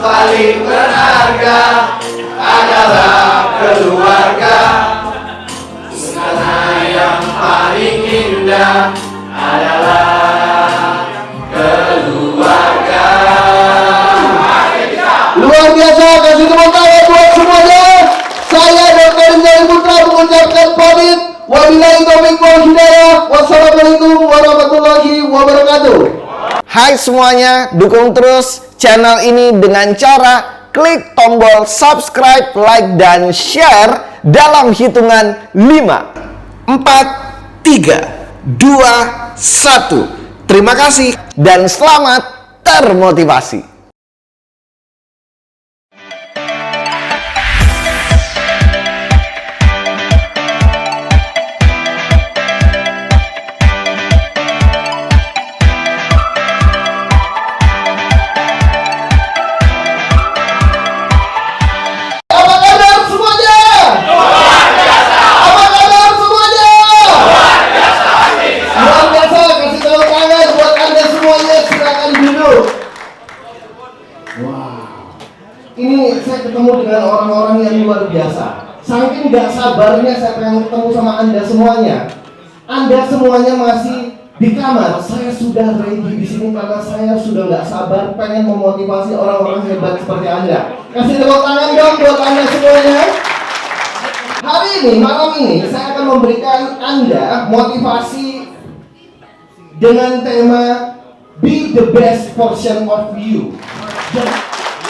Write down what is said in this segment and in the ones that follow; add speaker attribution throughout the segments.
Speaker 1: paling berharga adalah keluarga. Karena yang paling indah adalah keluarga.
Speaker 2: Luar biasa, kasih tepuk tangan buat semuanya. Saya Dr. Jari Putra mengucapkan pamit. Wabillahi taufiq wal hidayah. Wassalamualaikum warahmatullahi wabarakatuh.
Speaker 3: Hai semuanya, dukung terus channel ini dengan cara klik tombol subscribe, like, dan share dalam hitungan 5, 4, 3, 2, 1. Terima kasih dan selamat termotivasi.
Speaker 2: Ini saya ketemu dengan orang-orang yang luar biasa. Saking gak sabarnya saya pengen ketemu sama Anda semuanya. Anda semuanya masih di kamar. Saya sudah ready di sini karena saya sudah gak sabar pengen memotivasi orang-orang hebat seperti Anda. Kasih tepuk tangan dong buat Anda semuanya. Hari ini, malam ini, saya akan memberikan Anda motivasi dengan tema Be the best version of you.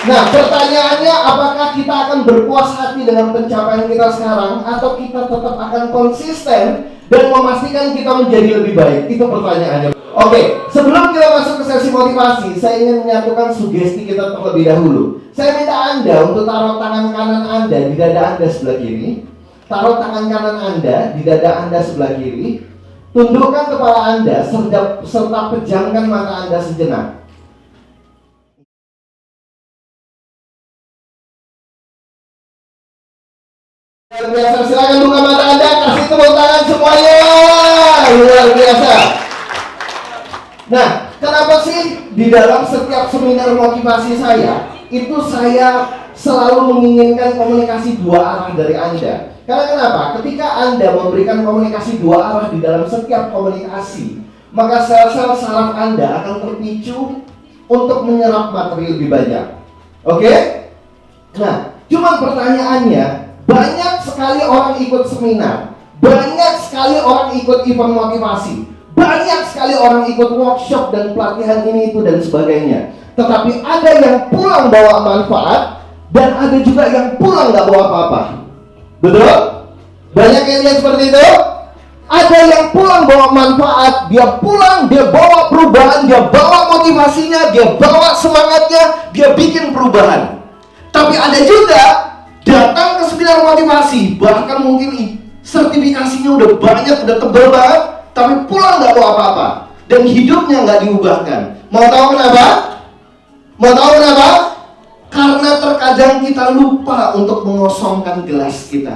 Speaker 2: Nah, pertanyaannya, apakah kita akan berpuas hati dengan pencapaian kita sekarang atau kita tetap akan konsisten dan memastikan kita menjadi lebih baik? Itu pertanyaannya. Oke, sebelum kita masuk ke sesi motivasi, saya ingin menyatukan sugesti kita terlebih dahulu. Saya minta Anda untuk taruh tangan kanan Anda di dada Anda sebelah kiri. Taruh tangan kanan Anda di dada Anda sebelah kiri. Tundukkan kepala Anda serta pejamkan mata Anda sejenak. Luar biasa, silakan buka mata Anda, kasih tepuk tangan semuanya. Luar biasa. Nah, kenapa sih di dalam setiap seminar motivasi saya, itu saya selalu menginginkan komunikasi dua arah dari Anda? Karena kenapa? Ketika Anda memberikan komunikasi dua arah di dalam setiap komunikasi, maka sel-sel saraf Anda akan terpicu untuk menyerap materi lebih banyak. Oke? Nah, cuma pertanyaannya, banyak sekali orang ikut seminar, banyak sekali orang ikut event motivasi, banyak sekali orang ikut workshop dan pelatihan ini itu dan sebagainya. Tetapi ada yang pulang bawa manfaat dan ada juga yang pulang nggak bawa apa-apa. Betul? Banyak yang lihat seperti itu. Ada yang pulang bawa manfaat, dia pulang, dia bawa perubahan, dia bawa motivasinya, dia bawa semangatnya, dia bikin perubahan. Tapi ada juga datang ke seminar motivasi, bahkan mungkin sertifikasinya udah banyak, udah tebal banget, tapi pulang nggak bawa apa-apa dan hidupnya nggak diubahkan. Mau tahu kenapa? Mau tahu kenapa? Karena terkadang kita lupa untuk mengosongkan gelas kita.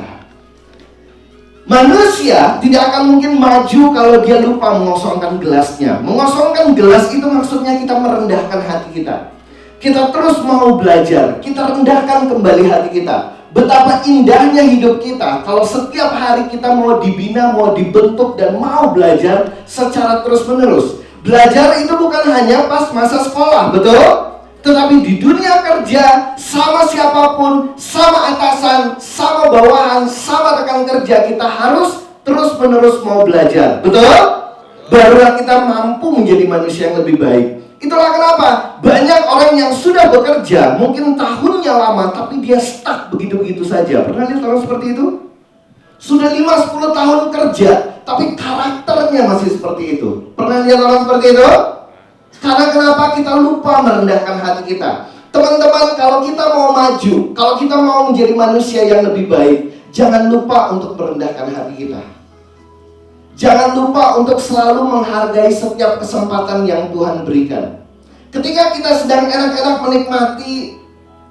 Speaker 2: Manusia tidak akan mungkin maju kalau dia lupa mengosongkan gelasnya. Mengosongkan gelas itu maksudnya kita merendahkan hati kita. Kita terus mau belajar, kita rendahkan kembali hati kita. Betapa indahnya hidup kita kalau setiap hari kita mau dibina, mau dibentuk, dan mau belajar secara terus-menerus. Belajar itu bukan hanya pas masa sekolah, betul? Tetapi di dunia kerja, sama siapapun, sama atasan, sama bawahan, sama rekan kerja, kita harus terus-menerus mau belajar, betul? Barulah kita mampu menjadi manusia yang lebih baik. Itulah kenapa banyak orang yang sudah bekerja, mungkin tahunnya lama, tapi dia stuck begitu-begitu saja. Pernah lihat orang seperti itu? Sudah 5-10 tahun kerja, tapi karakternya masih seperti itu. Pernah lihat orang seperti itu? Karena kenapa kita lupa merendahkan hati kita? Teman-teman, kalau kita mau maju, kalau kita mau menjadi manusia yang lebih baik, jangan lupa untuk merendahkan hati kita. Jangan lupa untuk selalu menghargai setiap kesempatan yang Tuhan berikan. Ketika kita sedang enak-enak menikmati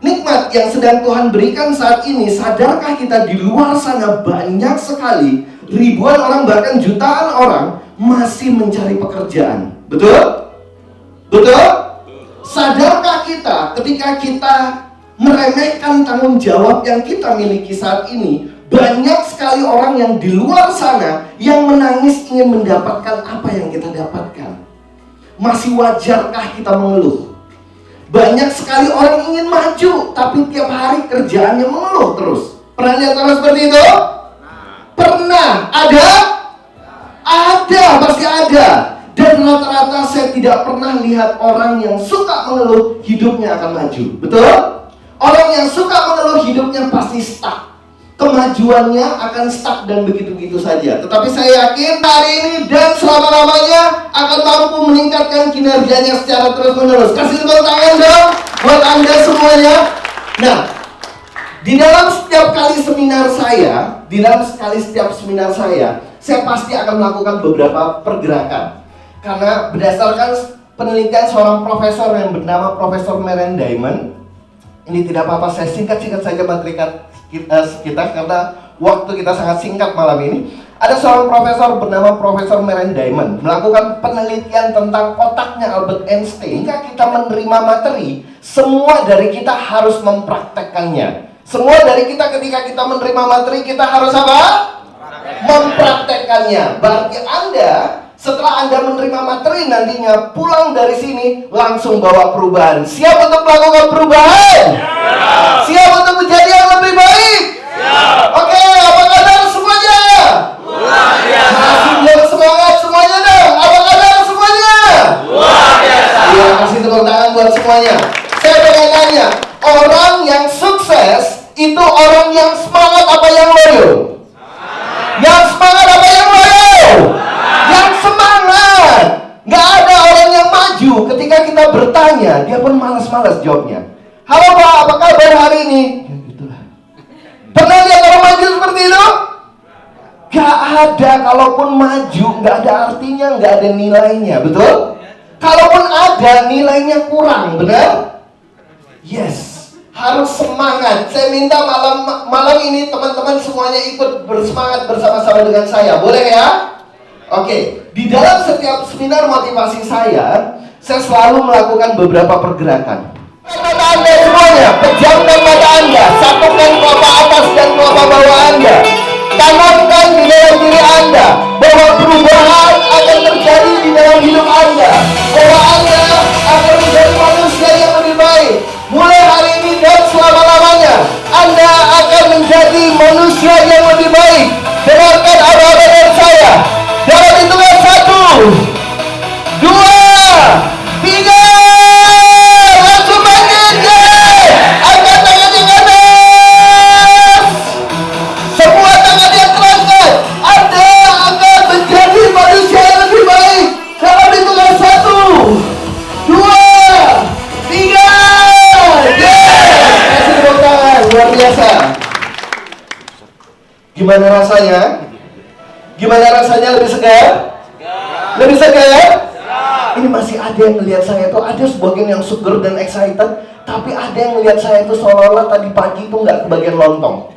Speaker 2: nikmat yang sedang Tuhan berikan saat ini, sadarkah kita di luar sana banyak sekali, ribuan orang bahkan jutaan orang masih mencari pekerjaan? Betul? Betul? Sadarkah kita ketika kita meremehkan tanggung jawab yang kita miliki saat ini, banyak sekali orang yang di luar sana yang menangis ingin mendapatkan apa yang kita dapatkan. Masih wajarkah kita mengeluh? Banyak sekali orang ingin maju, tapi tiap hari kerjaannya mengeluh terus. Pernah lihat orang seperti itu? Pernah. Ada? Ada, pasti ada. Dan rata-rata saya tidak pernah lihat orang yang suka mengeluh hidupnya akan maju. Betul? Orang yang suka mengeluh hidupnya pasti stuck. Kemajuannya akan stuck dan begitu-begitu saja. Tetapi saya yakin hari ini dan selama-lamanya akan mampu meningkatkan kinerjanya secara terus-menerus. Kasih tepuk tangan dong buat Anda semuanya. Nah, di dalam setiap seminar saya pasti akan melakukan beberapa pergerakan. Karena berdasarkan penelitian seorang profesor yang bernama Profesor Maren Diamond, ini tidak apa-apa, saya singkat-singkat saja materi kita karena waktu kita sangat singkat malam ini. Ada seorang profesor bernama Profesor Maren Diamond melakukan penelitian tentang otaknya Albert Einstein. Jika kita menerima materi, semua dari kita harus mempraktekkannya. Semua dari kita ketika kita menerima materi, kita harus apa? Mempraktekkannya. Berarti Anda, setelah Anda menerima materi, nantinya pulang dari sini langsung bawa perubahan. Siap untuk melakukan perubahan? Siap untuk menjadi yang lebih baik? Oke, apa kabar semuanya?
Speaker 1: Luar biasa.
Speaker 2: Masih belum semangat semuanya dong? Apa kabar semuanya?
Speaker 1: Luar biasa.
Speaker 2: Iya, kasih tepuk tangan buat semuanya. Saya pengen nanya, orang yang sukses itu orang yang semangat apa yang loyo? Yang semangat apa yang loyo? Yang semangat. Gak ada orang yang maju ketika kita bertanya, dia pun malas-malas jawabnya. Halo Pak, apa kabar hari ini? Ya gitulah. Pernah lihat orang maju seperti itu? Gak ada. Kalaupun maju, gak ada artinya, gak ada nilainya. Betul? Kalaupun ada, nilainya kurang. Benar? Yes. Harus semangat. Saya minta malam ini teman-teman semuanya ikut bersemangat bersama-sama dengan saya. Boleh ya? Oke. Di dalam setiap seminar motivasi saya selalu melakukan beberapa pergerakan. Mata Anda semuanya, pejamkan mata Anda, satukan kelopak atas dan kelopak bawah Anda. Tanamkan di dalam diri Anda bahwa perubahan akan terjadi di dalam hidup Anda. Bahwa Anda akan menjadi manusia yang lebih baik. Mulai hari ini dan selama-lamanya Anda akan menjadi manusia yang lebih baik. Dengarkan apa-apa dari saya. Dalam hitungan 1, 2, 3. Langsung bangkit. Angkat tangan yang atas. Semua tangan yang terangkat. Anda akan menjadi manusia yang lebih baik. Dalam hitungan 1, 2, 3. Kasih tepuk tangan, luar biasa. Gimana rasanya? Gimana rasanya, lebih segar? Lebih segar? Ini masih ada yang melihat saya tuh, ada sebagian yang seger dan excited, tapi ada yang melihat saya tuh seolah-olah tadi pagi itu nggak kebagian lontong.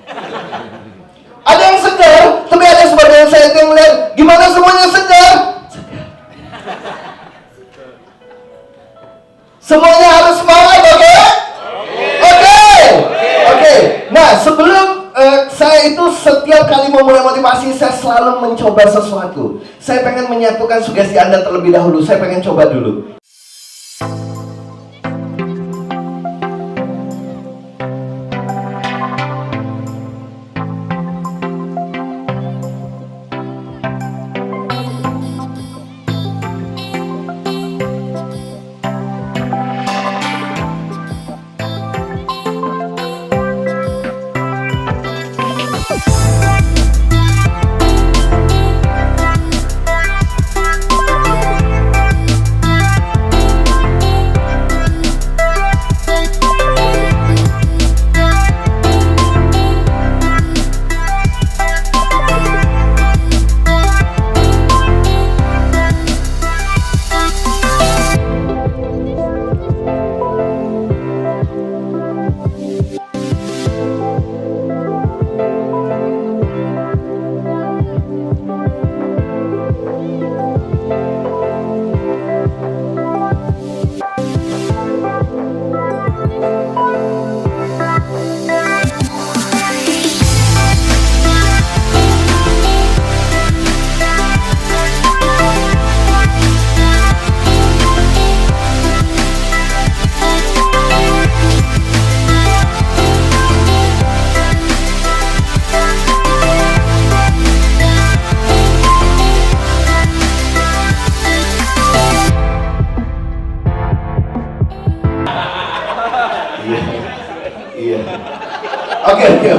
Speaker 2: Ada yang segar, tapi ada sebagian saya tuh yang melihat, gimana semuanya segar? Segar. Semuanya harus semangat, oke? Oke. Nah, sebelum saya itu setiap kali mau mulai motivasi, saya selalu mencoba sesuatu. Saya pengen menyatukan sugesti Anda terlebih dahulu. Saya pengen coba dulu. Iya. Iya. Oke. Iya.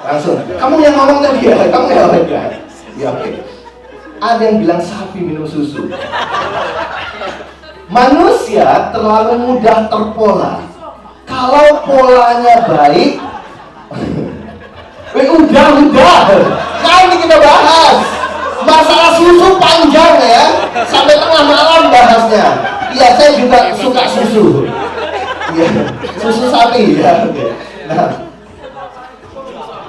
Speaker 2: Langsung. Kamu yang ngomong tadi ya? Kamu yang ngomong kan? Ya oke. Ada yang bilang sapi minum susu. Manusia terlalu mudah terpola. Kalau polanya baik, udah. Nanti kita bahas. Masalah susu panjang ya, sampai tengah malam bahasnya. Iya, saya juga suka susu. Iya, susu sapi ya. Nah,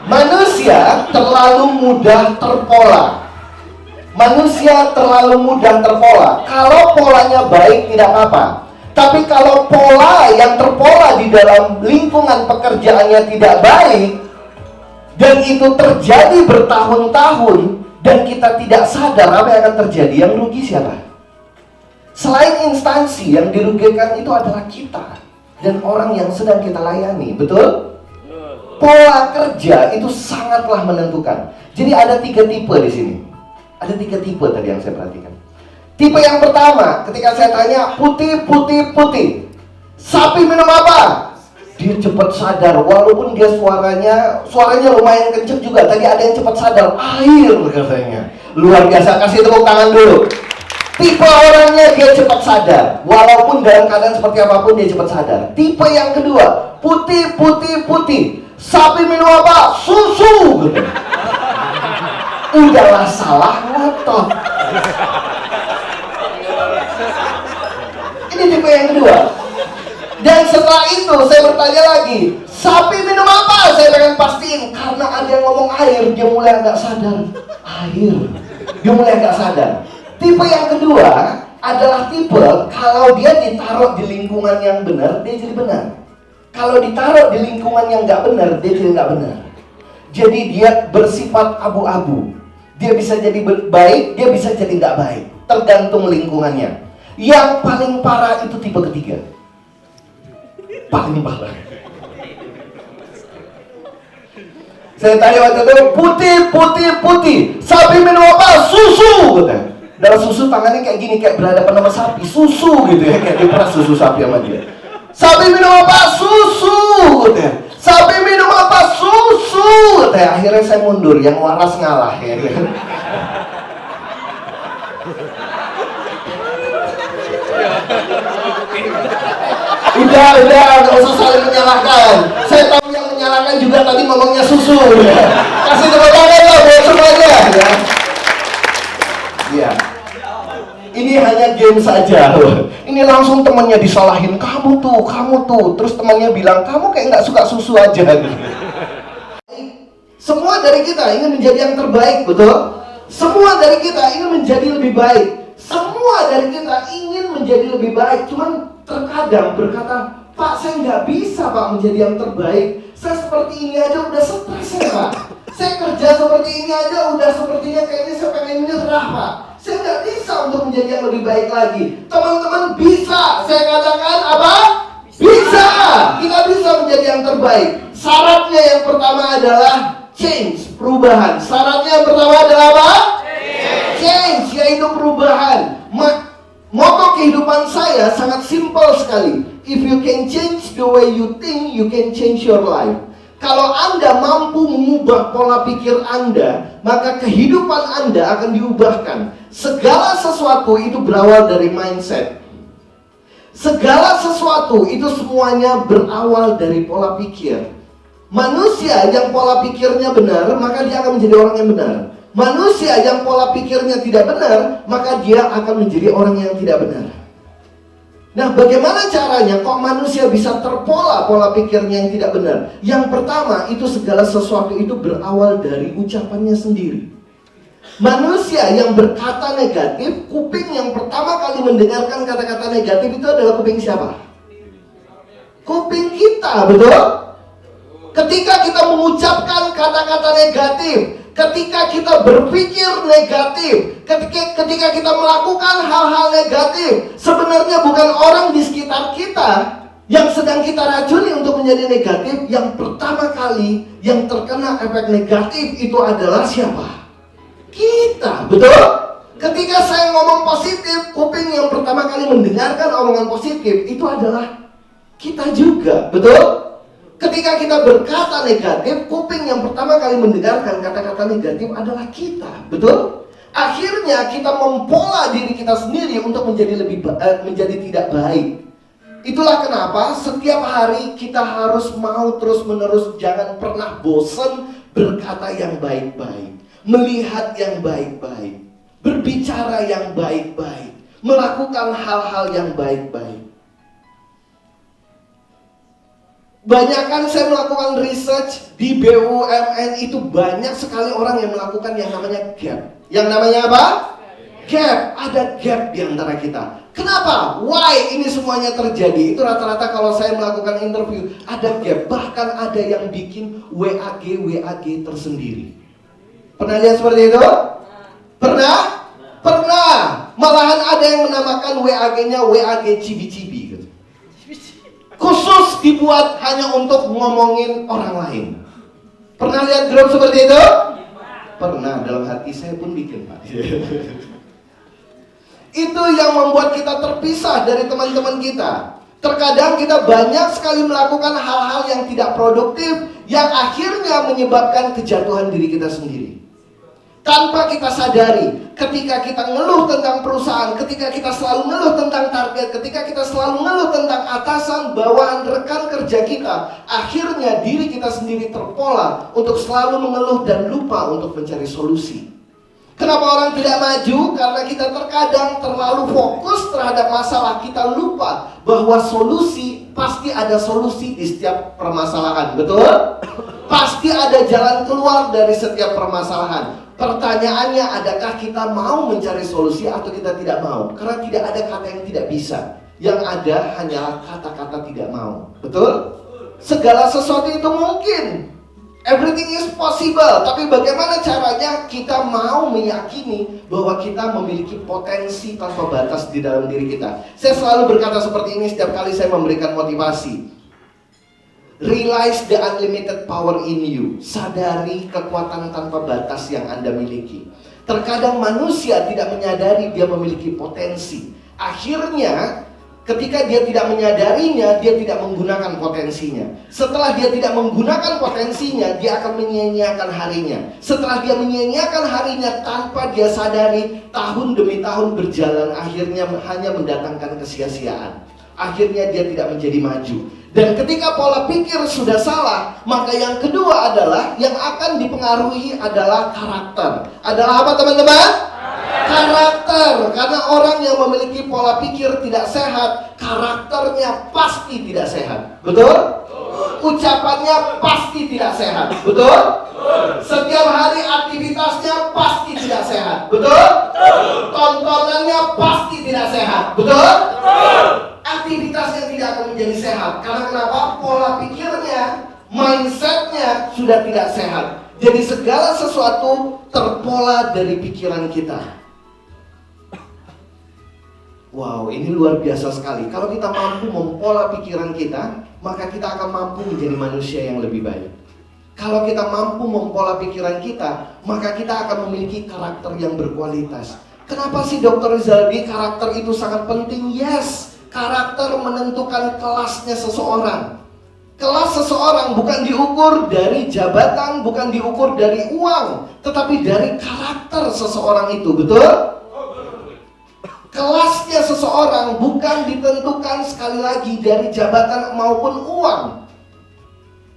Speaker 2: manusia terlalu mudah terpola. Kalau polanya baik tidak apa-apa. Tapi kalau pola yang terpola di dalam lingkungan pekerjaannya tidak baik, dan itu terjadi bertahun-tahun, dan kita tidak sadar apa yang akan terjadi, yang rugi siapa? Selain instansi, yang dirugikan itu adalah kita dan orang yang sedang kita layani, betul? Pola kerja itu sangatlah menentukan. Jadi ada 3 tipe di sini. Ada 3 tipe tadi yang saya perhatikan. Tipe yang pertama, ketika saya tanya putih. Sapi minum apa? Dia cepat sadar, walaupun dia suaranya lumayan kenceng juga. Tadi ada yang cepat sadar, air katanya. Luar biasa, kasih tepuk tangan dulu. Tipe orangnya dia cepat sadar, walaupun dalam keadaan seperti apapun dia cepat sadar. Tipe yang kedua, putih. Sapi minum apa? Susu. Gitu. Udahlah salah ngotot. Ini tipe yang kedua. Dan setelah itu saya bertanya lagi, sapi minum apa? Saya pengen pastiin, karena ada yang ngomong air, dia mulai agak sadar. Dia mulai agak sadar. Tipe yang kedua adalah tipe kalau dia ditaruh di lingkungan yang benar, dia jadi benar. Kalau ditaruh di lingkungan yang nggak benar, dia jadi nggak benar. Jadi dia bersifat abu-abu. Dia bisa jadi baik, dia bisa jadi nggak baik, tergantung lingkungannya. Yang paling parah itu tipe ketiga. Paling parah. Saya tanya waktu itu, putih. Sapi minum apa? Susu. Dalam susu tangannya kayak gini, kayak berhadapan sama sapi. Susu gitu ya, kayak diperas susu sapi sama dia. Sapi minum apa? Susu. Sapi minum apa? Susu. Akhirnya saya mundur, yang waras ngalah ya. Udah, gak usah saling menyalahkan. Saya tahu yang menyalahkan juga tadi ngomongnya susu ya. Kasih tepuk tangan lah buat semuanya ya. Iya. Ini hanya game saja. Ini langsung temannya disalahin, kamu tuh. Terus temannya bilang, kamu kayak nggak suka susu aja. Semua dari kita ingin menjadi yang terbaik, betul? Semua dari kita ingin menjadi lebih baik. Semua dari kita ingin menjadi lebih baik. Cuman terkadang berkata, Pak, saya nggak bisa Pak menjadi yang terbaik. Saya seperti ini aja udah stres ya Pak. Saya kerja seperti ini aja udah sepertinya kayaknya saya pengen nyerah Pak. Saya nggak bisa untuk menjadi yang lebih baik lagi. Teman-teman bisa. Saya katakan apa? Bisa. Kita bisa menjadi yang terbaik. Syaratnya yang pertama adalah change, perubahan. Syaratnya yang pertama adalah apa? Change, yaitu perubahan. Moto kehidupan saya sangat simpel sekali. If you can change the way you think, you can change your life. Kalau Anda mampu mengubah pola pikir Anda, maka kehidupan Anda akan diubahkan. Segala sesuatu itu berawal dari mindset. Segala sesuatu itu semuanya berawal dari pola pikir. Manusia yang pola pikirnya benar, maka dia akan menjadi orang yang benar. Manusia yang pola pikirnya tidak benar, maka dia akan menjadi orang yang tidak benar. Nah, bagaimana caranya kok manusia bisa terpola pola pikirnya yang tidak benar? Yang pertama, itu segala sesuatu itu berawal dari ucapannya sendiri. Manusia yang berkata negatif, kuping yang pertama kali mendengarkan kata-kata negatif itu adalah kuping siapa? Kuping kita, betul? Ketika kita mengucapkan kata-kata negatif, ketika kita berpikir negatif, ketika kita melakukan hal-hal negatif, sebenarnya bukan orang di sekitar kita yang sedang kita racuni untuk menjadi negatif. Yang pertama kali yang terkena efek negatif itu adalah siapa? Kita, betul? Ketika saya ngomong positif, kuping yang pertama kali mendengarkan omongan positif itu adalah kita juga, betul? Ketika kita berkata negatif, kuping yang pertama kali mendengarkan kata-kata negatif adalah kita, betul? Akhirnya kita mempola diri kita sendiri untuk menjadi tidak baik. Itulah kenapa setiap hari kita harus mau terus-menerus, jangan pernah bosan berkata yang baik-baik, melihat yang baik-baik, berbicara yang baik-baik, melakukan hal-hal yang baik-baik. Banyak saya melakukan research di BUMN, itu banyak sekali orang yang melakukan yang namanya gap. Yang namanya apa? Gap. Ada gap di antara kita. Kenapa? Why ini semuanya terjadi? Itu rata-rata kalau saya melakukan interview, ada gap. Bahkan ada yang bikin WAG tersendiri. Pernah lihat seperti itu? Pernah? Pernah. Malahan ada yang menamakan WAG-nya WAG cibi-cibi gitu. Khusus dibuat hanya untuk ngomongin orang lain. Pernah lihat grup seperti itu? Pernah, dalam hati saya pun bikin, Pak. Itu yang membuat kita terpisah dari teman-teman kita. Terkadang kita banyak sekali melakukan hal-hal yang tidak produktif, yang akhirnya menyebabkan kejatuhan diri kita sendiri. Tanpa kita sadari, ketika kita ngeluh tentang perusahaan, ketika kita selalu ngeluh tentang target, ketika kita selalu ngeluh tentang atasan, bawahan, rekan kerja kita, akhirnya diri kita sendiri terpola untuk selalu mengeluh dan lupa untuk mencari solusi. Kenapa orang tidak maju? Karena kita terkadang terlalu fokus terhadap masalah, kita lupa bahwa solusi, pasti ada solusi di setiap permasalahan, betul? Pasti ada jalan keluar dari setiap permasalahan. Pertanyaannya, adakah kita mau mencari solusi atau kita tidak mau? Karena tidak ada kata yang tidak bisa. Yang ada hanyalah kata-kata tidak mau. Betul? Segala sesuatu itu mungkin. Everything is possible. Tapi bagaimana caranya kita mau meyakini bahwa kita memiliki potensi tanpa batas di dalam diri kita? Saya selalu berkata seperti ini setiap kali saya memberikan motivasi. Realize the unlimited power in you. Sadari kekuatan tanpa batas yang Anda miliki. Terkadang manusia tidak menyadari dia memiliki potensi. Akhirnya, ketika dia tidak menyadarinya, dia tidak menggunakan potensinya. Setelah dia tidak menggunakan potensinya, dia akan menyia-nyiakan harinya. Setelah dia menyia-nyiakan harinya tanpa dia sadari, tahun demi tahun berjalan, akhirnya hanya mendatangkan kesia-siaan. Akhirnya dia tidak menjadi maju. Dan ketika pola pikir sudah salah, maka yang kedua adalah yang akan dipengaruhi adalah karakter. Adalah apa teman-teman? Karakter. Karena orang yang memiliki pola pikir tidak sehat, karakternya pasti tidak sehat. Betul? Ucapannya pasti tidak sehat. Betul? Setiap hari aktivitasnya pasti tidak sehat. Betul? Tontonannya pasti tidak sehat. Betul? Aktivitasnya tidak akan menjadi sehat. Karena kenapa? Pola pikirnya, mindsetnya sudah tidak sehat. Jadi segala sesuatu terpola dari pikiran kita. Wow, ini luar biasa sekali. Kalau kita mampu mempola pikiran kita, maka kita akan mampu menjadi manusia yang lebih baik. Kalau kita mampu mempola pikiran kita, maka kita akan memiliki karakter yang berkualitas. Kenapa sih Dr. Rizaldi karakter itu sangat penting? Yes, karakter menentukan kelasnya seseorang. Kelas seseorang bukan diukur dari jabatan, bukan diukur dari uang, tetapi dari karakter seseorang itu, betul? Kelasnya seseorang bukan ditentukan sekali lagi dari jabatan maupun uang.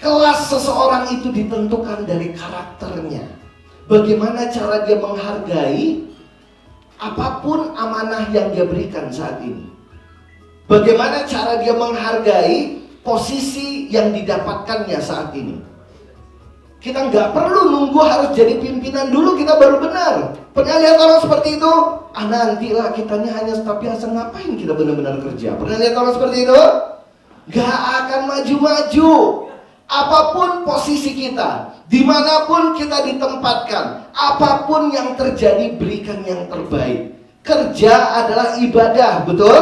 Speaker 2: Kelas seseorang itu ditentukan dari karakternya. Bagaimana cara dia menghargai apapun amanah yang dia berikan saat ini. Bagaimana cara dia menghargai posisi yang didapatkannya saat ini. Kita nggak perlu nunggu harus jadi pimpinan dulu kita baru benar. Pernah lihat orang seperti itu? Nantilah kitanya hanya staf biasa, ngapain kita benar-benar kerja? Pernah lihat orang seperti itu? Gak akan maju-maju. Apapun posisi kita, dimanapun kita ditempatkan, apapun yang terjadi, berikan yang terbaik. Kerja adalah ibadah, betul?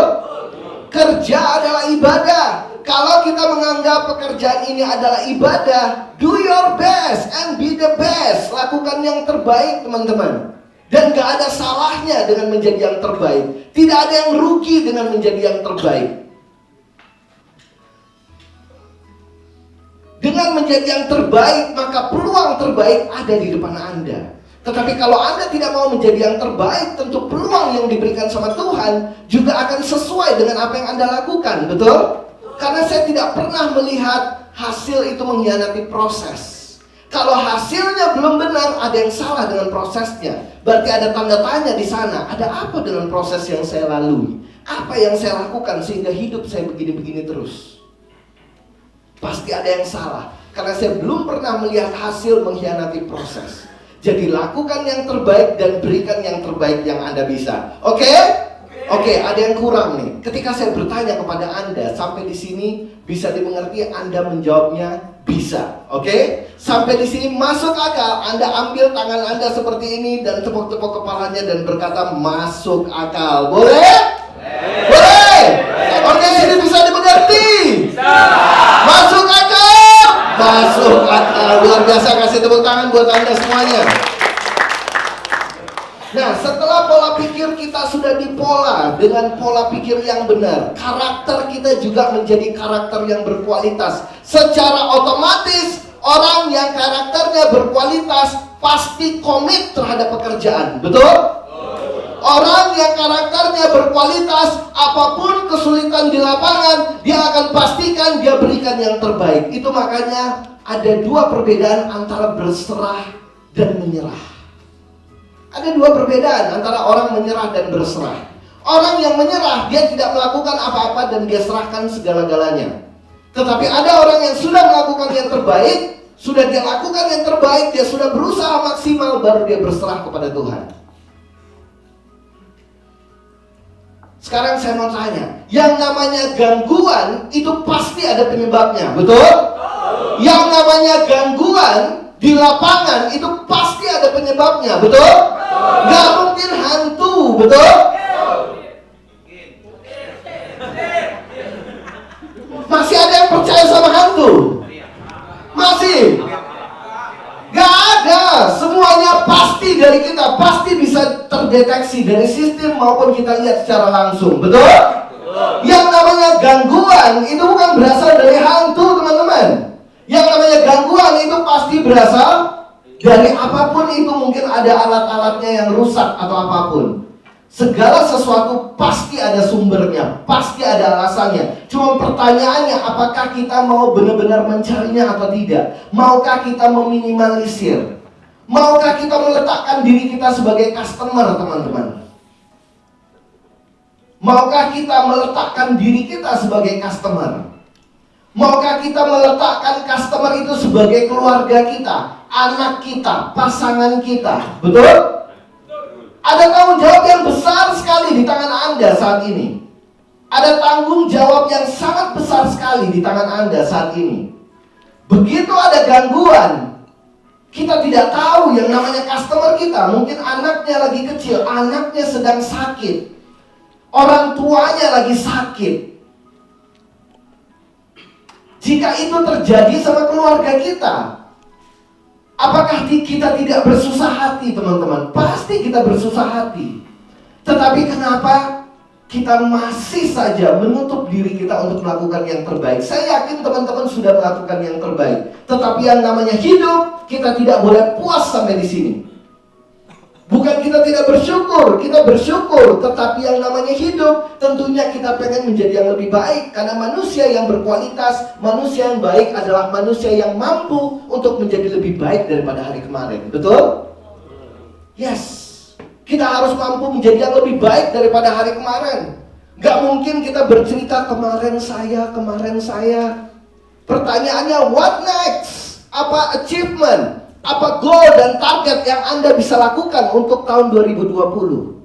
Speaker 2: Kerja adalah ibadah. Kalau kita menganggap pekerjaan ini adalah ibadah, do your best and be the best. Lakukan yang terbaik, teman-teman. Dan gak ada salahnya dengan menjadi yang terbaik. Tidak ada yang rugi dengan menjadi yang terbaik. Dengan menjadi yang terbaik, maka peluang terbaik ada di depan Anda. Tetapi kalau Anda tidak mau menjadi yang terbaik, tentu peluang yang diberikan sama Tuhan juga akan sesuai dengan apa yang Anda lakukan, betul? Karena saya tidak pernah melihat hasil itu mengkhianati proses. Kalau hasilnya belum benar, ada yang salah dengan prosesnya. Berarti ada tanda tanya di sana. Ada apa dengan proses yang saya lalui? Apa yang saya lakukan sehingga hidup saya begini-begini terus? Pasti ada yang salah. Karena saya belum pernah melihat hasil mengkhianati proses. Jadi lakukan yang terbaik dan berikan yang terbaik yang Anda bisa. Oke? Oke, ada yang kurang nih. Ketika saya bertanya kepada Anda, sampai di sini bisa dimengerti, Anda menjawabnya bisa. Oke? Sampai di sini masuk akal. Anda ambil tangan Anda seperti ini dan tepuk-tepuk kepalanya dan berkata masuk akal. Boleh? Boleh? Oke, sini bisa dimengerti? Bisa. Masuk akal? Masuk akal. Luar biasa, kasih tepuk tangan buat Anda semuanya. Nah, setelah pola pikir kita sudah dipola dengan pola pikir yang benar, karakter kita juga menjadi karakter yang berkualitas. Secara otomatis, orang yang karakternya berkualitas pasti komit terhadap pekerjaan. Betul? Orang yang karakternya berkualitas, apapun kesulitan di lapangan, dia akan pastikan dia berikan yang terbaik. Itu makanya ada dua perbedaan antara berserah dan menyerah. Ada dua perbedaan antara orang menyerah dan berserah. Orang yang menyerah, dia tidak melakukan apa-apa dan dia serahkan segala-galanya. Tetapi ada orang yang sudah melakukan yang terbaik, sudah dia lakukan yang terbaik, dia sudah berusaha maksimal, baru dia berserah kepada Tuhan. Sekarang saya mau tanya, yang namanya gangguan itu pasti ada penyebabnya, betul? Yang namanya gangguan di lapangan itu pasti ada penyebabnya, betul? Gak mungkin hantu, betul? Masih ada yang percaya sama hantu? Masih? Gak ada. Semuanya pasti dari kita, pasti bisa terdeteksi dari sistem maupun kita lihat secara langsung, betul? Yang namanya gangguan itu bukan berasal dari hantu, teman-teman. Yang namanya gangguan itu pasti berasal dari apapun itu. Mungkin ada alat-alatnya yang rusak atau apapun. Segala sesuatu pasti ada sumbernya, pasti ada alasannya. Cuma pertanyaannya, apakah kita mau benar-benar mencarinya atau tidak? Maukah kita meminimalisir? Maukah kita meletakkan diri kita sebagai customer, teman-teman? Maukah kita meletakkan diri kita sebagai customer? Maukah kita meletakkan customer itu sebagai keluarga kita, anak kita, pasangan kita? Betul? Ada tanggung jawab yang besar sekali di tangan Anda saat ini. Ada tanggung jawab yang sangat besar sekali di tangan Anda saat ini. Begitu ada gangguan, kita tidak tahu yang namanya customer kita. Mungkin anaknya lagi kecil, anaknya sedang sakit, orang tuanya lagi sakit. Jika itu terjadi sama keluarga kita, apakah kita tidak bersusah hati, teman-teman? Pasti kita bersusah hati. Tetapi kenapa kita masih saja menutup diri kita untuk melakukan yang terbaik? Saya yakin teman-teman sudah melakukan yang terbaik. Tetapi yang namanya hidup, kita tidak boleh puas sampai di sini. Bukan kita tidak bersyukur, kita bersyukur. Tetapi yang namanya hidup, tentunya kita pengen menjadi yang lebih baik. Karena manusia yang berkualitas, manusia yang baik adalah manusia yang mampu untuk menjadi lebih baik daripada hari kemarin. Betul? Yes. Kita harus mampu menjadi yang lebih baik daripada hari kemarin. Gak mungkin kita bercerita kemarin saya. Pertanyaannya, what next? Apa achievement? Apa goal dan target yang Anda bisa lakukan untuk tahun 2020?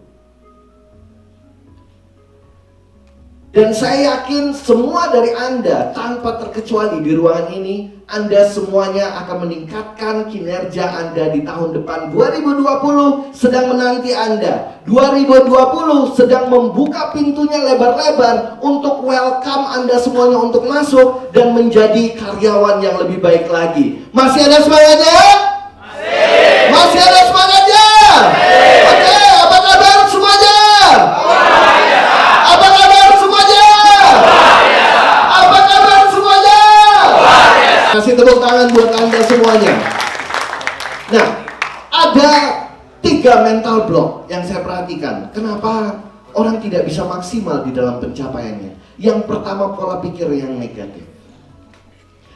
Speaker 2: Dan saya yakin semua dari Anda, tanpa terkecuali di ruangan ini, Anda semuanya akan meningkatkan kinerja Anda di tahun depan. 2020 sedang menanti Anda. 2020 sedang membuka pintunya lebar-lebar untuk welcome Anda semuanya untuk masuk dan menjadi karyawan yang lebih baik lagi. Masih ada semangatnya? Masih ada semangatnya? Oke. katakan, kenapa orang tidak bisa maksimal di dalam pencapaiannya? Yang pertama, pola pikir yang negatif.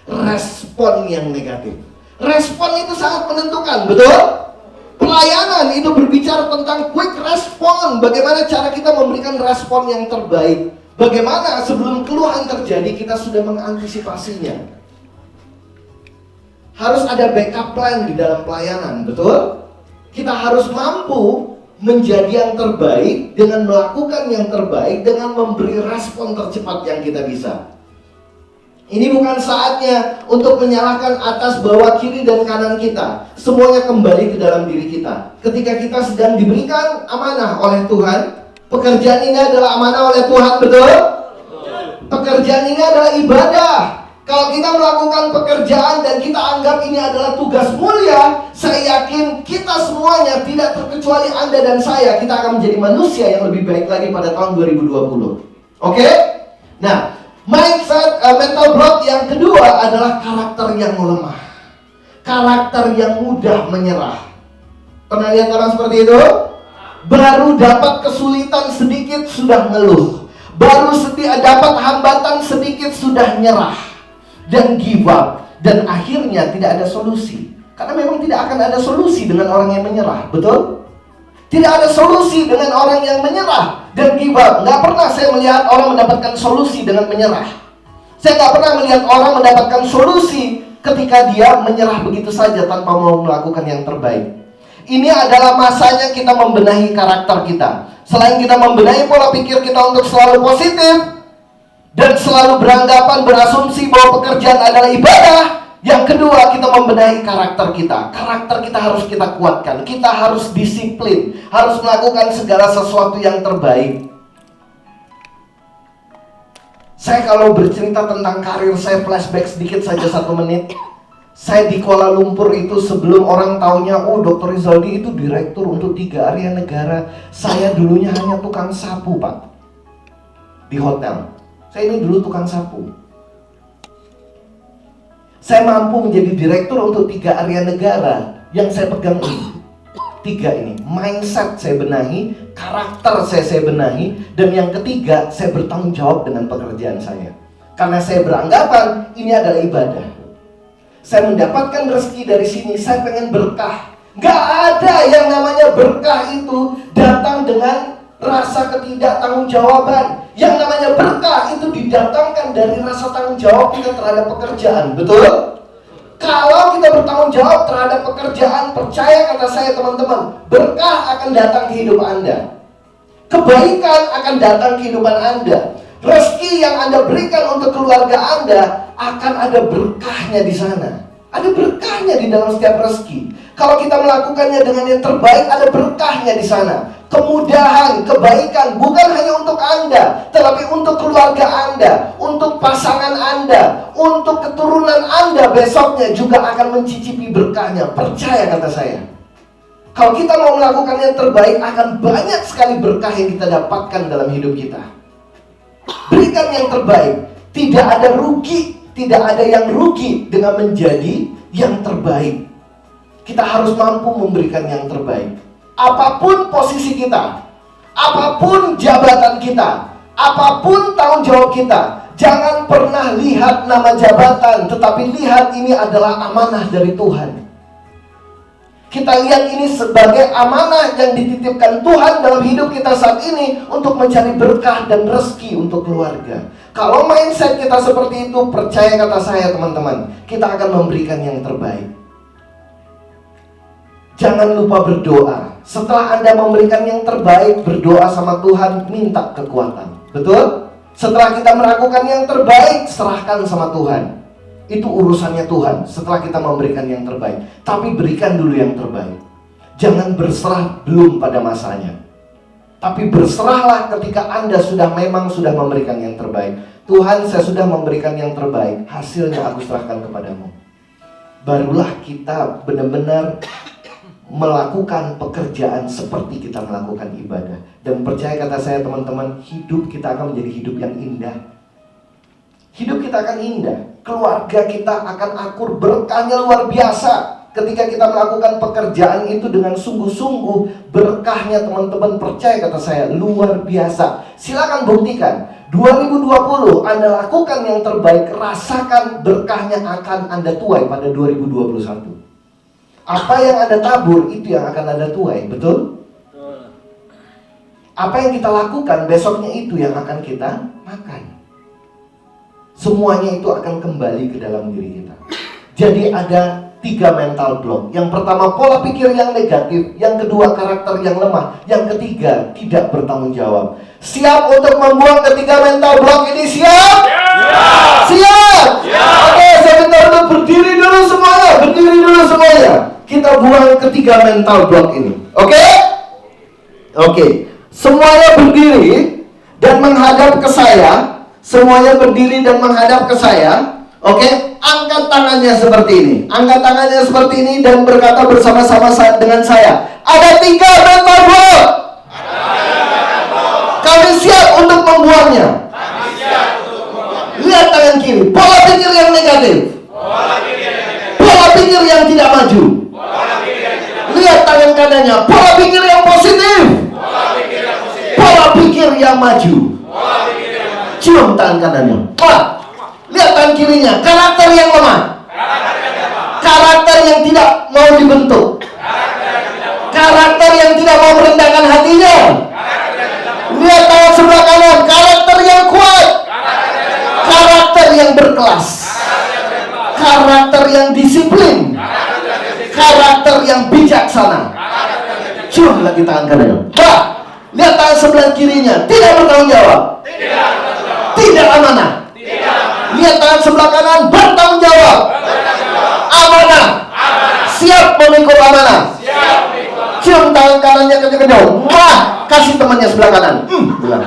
Speaker 2: Respon yang negatif. Respon itu sangat menentukan, betul? Pelayanan itu berbicara tentang quick respon. Bagaimana cara kita memberikan respon yang terbaik. Bagaimana sebelum keluhan terjadi kita sudah mengantisipasinya. Harus ada backup plan di dalam pelayanan, betul? Kita harus mampu menjadi yang terbaik dengan melakukan yang terbaik, dengan memberi respon tercepat yang kita bisa. Ini bukan saatnya untuk menyalahkan atas, bawah, kiri, dan kanan kita. Semuanya kembali ke dalam diri kita. Ketika kita sedang diberikan amanah oleh Tuhan, pekerjaan ini adalah amanah oleh Tuhan, betul? Pekerjaan ini adalah ibadah. Kalau kita melakukan pekerjaan dan kita anggap ini adalah tugas mulia, saya yakin kita semuanya, tidak terkecuali Anda dan saya, kita akan menjadi manusia yang lebih baik lagi pada tahun 2020. Oke? Nah, mindset, mental block yang kedua adalah karakter yang lemah. Karakter yang mudah menyerah. Pernah lihat orang seperti itu? Baru dapat kesulitan sedikit sudah ngeluh. Baru dapat hambatan sedikit sudah nyerah dan give up, dan akhirnya tidak ada solusi. Karena memang tidak akan ada solusi dengan orang yang menyerah, betul? Tidak ada solusi dengan orang yang menyerah dan give up. Nggak pernah saya melihat orang mendapatkan solusi dengan menyerah. Saya nggak pernah melihat orang mendapatkan solusi ketika dia menyerah begitu saja tanpa mau melakukan yang terbaik. Ini adalah masanya kita membenahi karakter kita. Selain kita membenahi pola pikir kita untuk selalu positif dan selalu beranggapan, berasumsi bahwa pekerjaan adalah ibadah, yang kedua, kita membenahi karakter kita. Karakter kita harus kita kuatkan. Kita harus disiplin, harus melakukan segala sesuatu yang terbaik. Saya kalau bercerita tentang karir saya, flashback sedikit saja 1 menit. Saya di Kuala Lumpur itu sebelum orang taunya, oh Dr. Rizaldi itu direktur untuk 3 area negara. Saya dulunya hanya tukang sapu, Pak, di hotel. Saya ini dulu tukang sapu. Saya mampu menjadi direktur untuk 3 area negara. Yang saya pegang ini 3 ini. Mindset saya benahi, karakter saya benahi, dan yang ketiga, saya bertanggung jawab dengan pekerjaan saya. Karena saya beranggapan ini adalah ibadah. Saya mendapatkan rezeki dari sini, saya pengen berkah. Gak ada yang namanya berkah itu datang dengan rasa ketidaktanggungjawaban. Yang namanya berkah itu didatangkan dari rasa tanggung jawab kita terhadap pekerjaan, betul? Kalau kita bertanggung jawab terhadap pekerjaan, percaya kata saya teman-teman, berkah akan datang ke hidup Anda. Kebaikan akan datang ke kehidupan Anda. Rezeki yang Anda berikan untuk keluarga Anda akan ada berkahnya di sana. Ada berkahnya di dalam setiap rezeki. Kalau kita melakukannya dengan yang terbaik, ada berkahnya di sana. Kemudahan, kebaikan bukan hanya untuk Anda, tetapi untuk keluarga Anda, untuk pasangan Anda, untuk keturunan Anda besoknya juga akan mencicipi berkahnya. Percaya kata saya. Kalau kita mau melakukan yang terbaik, akan banyak sekali berkah yang kita dapatkan dalam hidup kita. Berikan yang terbaik. Tidak ada rugi, tidak ada yang rugi dengan menjadi yang terbaik. Kita harus mampu memberikan yang terbaik. Apapun posisi kita, apapun jabatan kita, apapun tanggung jawab kita, jangan pernah lihat nama jabatan, tetapi lihat ini adalah amanah dari Tuhan. Kita lihat ini sebagai amanah yang dititipkan Tuhan dalam hidup kita saat ini untuk mencari berkah dan rezeki untuk keluarga. Kalau mindset kita seperti itu, percaya kata saya teman-teman, kita akan memberikan yang terbaik. Jangan lupa berdoa. Setelah Anda memberikan yang terbaik, berdoa sama Tuhan, minta kekuatan. Betul? Setelah kita melakukan yang terbaik, serahkan sama Tuhan. Itu urusannya Tuhan setelah kita memberikan yang terbaik. Tapi berikan dulu yang terbaik. Jangan berserah belum pada masanya. Tapi berserahlah ketika Anda memang sudah memberikan yang terbaik. Tuhan, saya sudah memberikan yang terbaik. Hasilnya aku serahkan kepadamu. Barulah kita benar-benar melakukan pekerjaan seperti kita melakukan ibadah. Dan percaya kata saya teman-teman, hidup kita akan menjadi hidup yang indah. Hidup kita akan indah. Keluarga kita akan akur, berkahnya luar biasa ketika kita melakukan pekerjaan itu dengan sungguh-sungguh, berkahnya teman-teman, percaya kata saya, luar biasa. Silakan buktikan. 2020 Anda lakukan yang terbaik, rasakan berkahnya akan Anda tuai pada 2021. Apa yang Anda tabur, itu yang akan Anda tuai, betul? Apa yang kita lakukan, besoknya itu yang akan kita makan. Semuanya itu akan kembali ke dalam diri kita. Jadi ada 3 mental block. Yang pertama, pola pikir yang negatif. Yang kedua, karakter yang lemah. Yang ketiga, tidak bertanggung jawab. Siap untuk membuang ketiga mental block ini? Siap? Siap? Oke, saya minta untuk berdiri dulu semuanya. Berdiri dulu semuanya. Kita buang ketiga mental block ini. Oke? Oke. Semuanya berdiri dan menghadap ke saya. Semuanya berdiri dan menghadap ke saya. Oke? Angkat tangannya seperti ini. Angkat tangannya seperti ini dan berkata bersama-sama dengan saya. Ada 3 mental block. Kami siap untuk membuangnya. Lihat tangan kiri. Pola pikir yang negatif. Pola pikir yang tidak maju. Lihat tangan kanannya. Pola pikir yang positif. Pola pikir yang maju. Cium tangan kanannya. Lihat tangan kirinya. Karakter yang lemah. Karakter yang tidak mau dibentuk. Karakter yang tidak mau merendahkan hatinya. Lihat tangan sebelah kanan. Karakter yang kuat. Karakter yang berkelas. Karakter yang disiplin. Karakter yang bijaksana. Cium lagi tangan kanannya. Lihat tangan sebelah kirinya. Tidak bertanggung jawab. Tidak amanah. Lihat tangan sebelah kanan. Bertanggung jawab. Amanah. Siap memikul amanah. Cium tangan kanannya kencang-kencang. Kasih temannya sebelah kanan. Bilang.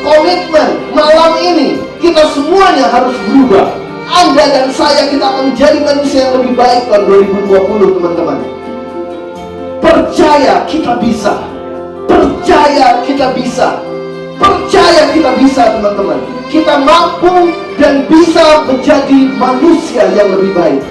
Speaker 2: Komitmen malam ini kita semuanya harus berubah. Anda dan saya, kita akan menjadi manusia yang lebih baik tahun 2020, teman-teman. Percaya kita bisa. Percaya kita bisa. Percaya kita bisa, teman-teman. Kita mampu dan bisa menjadi manusia yang lebih baik.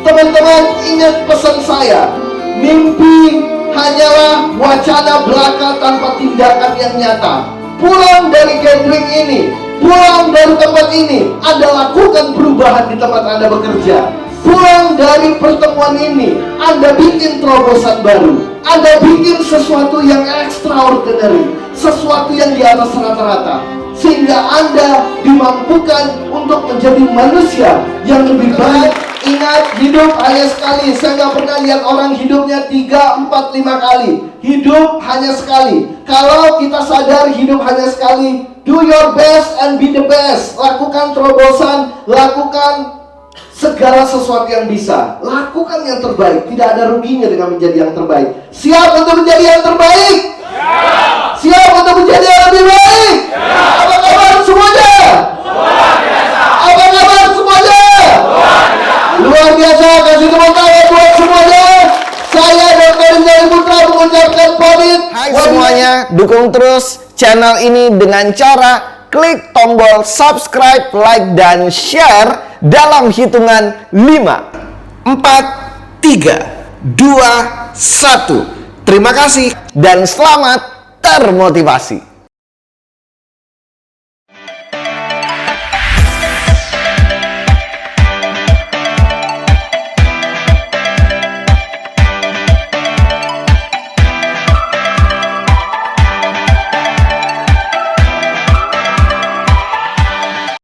Speaker 2: Teman-teman, ingat pesan saya. Mimpi hanyalah wacana belaka tanpa tindakan yang nyata. Pulang dari gathering ini, pulang dari tempat ini, Anda lakukan perubahan di tempat Anda bekerja. Pulang dari pertemuan ini, Anda bikin terobosan baru. Anda bikin sesuatu yang extraordinary, sesuatu yang di atas rata-rata, sehingga Anda dimampukan untuk menjadi manusia yang lebih baik. Ingat, hidup hanya sekali. Saya nggak pernah lihat orang hidupnya 3, 4, 5 kali. Hidup hanya sekali. Kalau kita sadar hidup hanya sekali, do your best and be the best. Lakukan terobosan, lakukan segala sesuatu yang bisa. Lakukan yang terbaik. Tidak ada ruginya dengan menjadi yang terbaik. Siap untuk menjadi yang terbaik? Siap untuk menjadi yang lebih baik? Apa kabar semuanya? Apa kabar semuanya? Luar biasa. Kasih tepuk tangan buat semuanya. Saya Dr. Rizal Putra mengucapkan pamit.
Speaker 3: Hai semuanya, dukung terus channel ini dengan cara klik tombol subscribe, like, dan share dalam hitungan 5, 4, 3, 2, 1. Terima kasih dan selamat termotivasi.